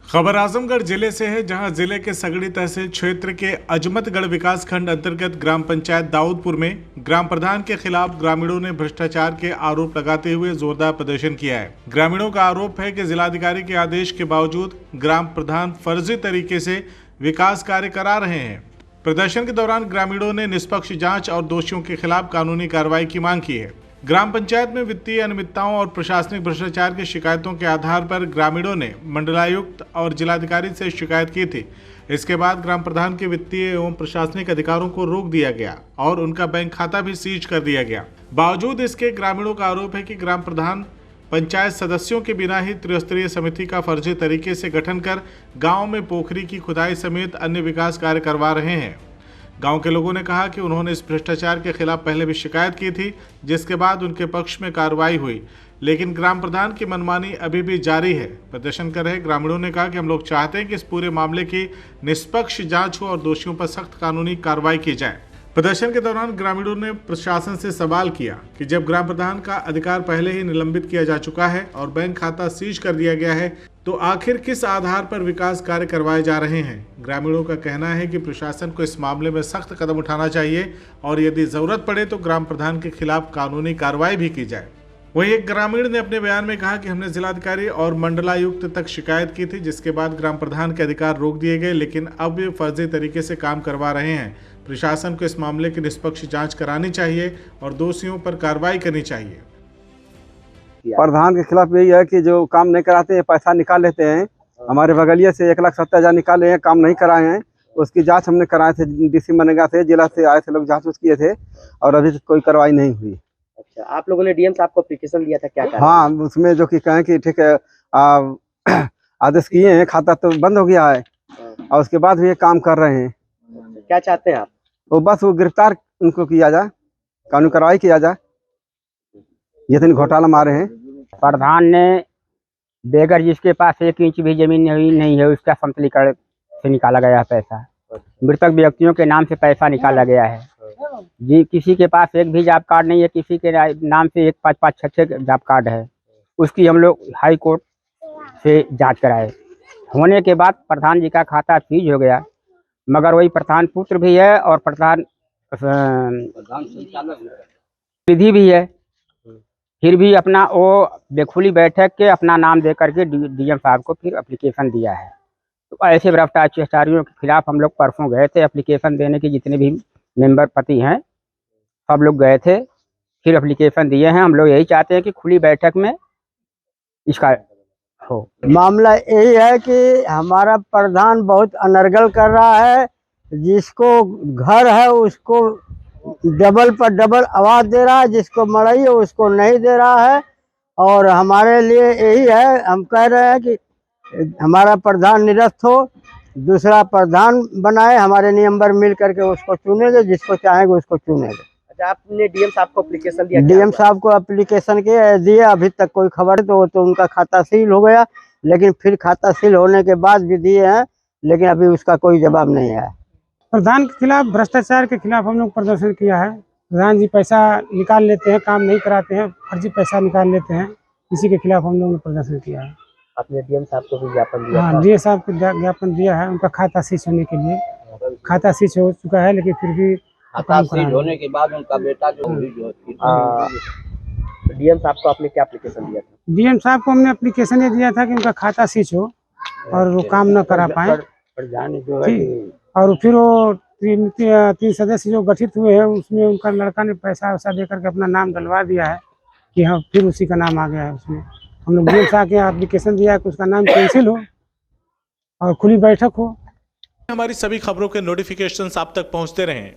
खबर आजमगढ़ जिले से है, जहां जिले के सगड़ी तहसील क्षेत्र के अजमतगढ़ विकास खंड अंतर्गत ग्राम पंचायत दाऊदपुर में ग्राम प्रधान के खिलाफ ग्रामीणों ने भ्रष्टाचार के आरोप लगाते हुए जोरदार प्रदर्शन किया है। ग्रामीणों का आरोप है कि जिलाधिकारी के आदेश के बावजूद ग्राम प्रधान फर्जी तरीके से विकास कार्य करा रहे हैं। प्रदर्शन के दौरान ग्रामीणों ने निष्पक्ष जाँच और दोषियों के खिलाफ कानूनी कार्रवाई की मांग की है। ग्राम पंचायत में वित्तीय अनियमितताओं और प्रशासनिक भ्रष्टाचार की शिकायतों के आधार पर ग्रामीणों ने मंडलायुक्त और जिलाधिकारी से शिकायत की थी। इसके बाद ग्राम प्रधान के वित्तीय एवं प्रशासनिक अधिकारों को रोक दिया गया और उनका बैंक खाता भी सीज कर दिया गया। बावजूद इसके ग्रामीणों का आरोप है कि ग्राम प्रधान पंचायत सदस्यों के बिना ही त्रिस्तरीय समिति का फर्जी तरीके से गठन कर गाँव में पोखरी की खुदाई समेत अन्य विकास कार्य करवा रहे हैं। गांव के लोगों ने कहा कि उन्होंने इस भ्रष्टाचार के खिलाफ पहले भी शिकायत की थी, जिसके बाद उनके पक्ष में कार्रवाई हुई, लेकिन ग्राम प्रधान की मनमानी अभी भी जारी है। प्रदर्शन कर रहे ग्रामीणों ने कहा कि हम लोग चाहते हैं कि इस पूरे मामले की निष्पक्ष जांच हो और दोषियों पर सख्त कानूनी कार्रवाई की जाए। प्रदर्शन के दौरान ग्रामीणों ने प्रशासन से सवाल किया कि जब ग्राम प्रधान का अधिकार पहले ही निलंबित किया जा चुका है और बैंक खाता सीज कर दिया गया है, तो आखिर किस आधार पर विकास कार्य करवाए जा रहे हैं। ग्रामीणों का कहना है कि प्रशासन को इस मामले में सख्त कदम उठाना चाहिए और यदि जरूरत पड़े तो ग्राम प्रधान के खिलाफ कानूनी कार्रवाई भी की जाए। वहीं एक ग्रामीण ने अपने बयान में कहा कि हमने जिलाधिकारी और मंडलायुक्त तक शिकायत की थी, जिसके बाद ग्राम प्रधान के अधिकार रोक दिए गए, लेकिन अब वे फर्जी तरीके से काम करवा रहे हैं। प्रशासन को इस मामले की निष्पक्ष जांच करानी चाहिए और दोषियों पर कार्रवाई करनी चाहिए। प्रधान के खिलाफ यही है कि जो काम नहीं कराते हैं, पैसा निकाल लेते हैं। हमारे बगलिया से 1,70,000 निकाले हैं, काम नहीं कराए हैं। उसकी जांच हमने कराए थे, डीसी मनरेगा से, जिला से आए थे लोग, जांच किए थे और अभी तक कोई कार्रवाई नहीं हुई। अच्छा, आप लोगों ने डीएम साहब को एप्लीकेशन दिया था, क्या कहा? हाँ, उसमें जो कि कहें कि ठीक है, आदेश किए हैं, खाता तो बंद हो गया है और उसके बाद भी ये काम कर रहे हैं। क्या चाहते हैं आप? वो गिरफ्तार उनको किया जाए, कानूनी कार्रवाई किया जाए। ये तो घोटाला मारे हैं। प्रधान ने बेगर जिसके पास 1 इंच भी जमीन नहीं है, उसका समतलीकरण से निकाला गया है पैसा। मृतक व्यक्तियों के नाम से पैसा निकाला गया है जी। किसी के पास एक भी जॉब कार्ड नहीं है, किसी के नाम से 1, 5, 5, 6 जॉब कार्ड है। उसकी हम लोग हाई कोर्ट से जांच कराए, होने के बाद प्रधान जी का खाता सीज हो गया। मगर वही प्रधान पुत्र भी है और प्रधान विधि भी है, फिर भी अपना वो बेखुली बैठक के अपना नाम दे करके डीएम साहब को फिर एप्लीकेशन दिया है। तो ऐसे भ्रष्टाचारियों के खिलाफ हम लोग परसों गए थे एप्लीकेशन देने के, जितने भी मेंबर पति हैं सब लोग गए थे, फिर एप्लीकेशन दिए हैं। हम लोग यही चाहते हैं कि खुली बैठक में इसका हो। मामला यही है कि हमारा प्रधान बहुत अनर्गल कर रहा है। जिसको घर है उसको डबल पर डबल आवाज दे रहा है, जिसको मड़ई है उसको नहीं दे रहा है। और हमारे लिए यही है, हम कह रहे हैं कि हमारा प्रधान निरस्त हो, दूसरा प्रधान बनाए। हमारे नियमबर मिल करके उसको चुनेंगे, जिसको चाहेंगे उसको चुनेंगे। अच्छा, आपने डीएम साहब को एप्लीकेशन दिया? डीएम साहब को एप्लीकेशन दिए, अभी तक कोई खबर तो उनका खाता सील हो गया, लेकिन फिर खाता सील होने के बाद भी दिए हैं, लेकिन अभी उसका कोई जवाब नहीं है। प्रधान के खिलाफ, भ्रष्टाचार के खिलाफ हम लोग प्रदर्शन किया है। प्रधान जी पैसा निकाल लेते हैं, काम नहीं कराते हैं, फर्जी पैसा निकाल लेते हैं, इसी के खिलाफ हम लोगों ने प्रदर्शन किया है। आपने डीएम साहब को भी ज्ञापन दिया? हाँ, डीएम साहब को ज्ञापन दिया है, उनका खाता सीज होने के लिए। खाता सीज हो चुका है, लेकिन फिर भी खाता सीज होने के बाद उनका बेटा जो डीएम साहब को आपने क्या एप्लीकेशन दिया था? डीएम साहब को हमने एप्लीकेशन ये दिया था कि उनका खाता सीज हो और वो काम न करा पाए। और फिर वो 3 सदस्य जो गठित हुए हैं, उसमें उनका लड़का ने पैसा वैसा दे करके अपना नाम डलवा दिया है कि हाँ, फिर उसी का नाम आ गया है उसमें। हम लोग डीएम साहब के एप्लीकेशन दिया है कि उसका नाम कैंसिल हो और खुली बैठक हो। हमारी सभी खबरों के नोटिफिकेशंस आप तक पहुंचते रहें,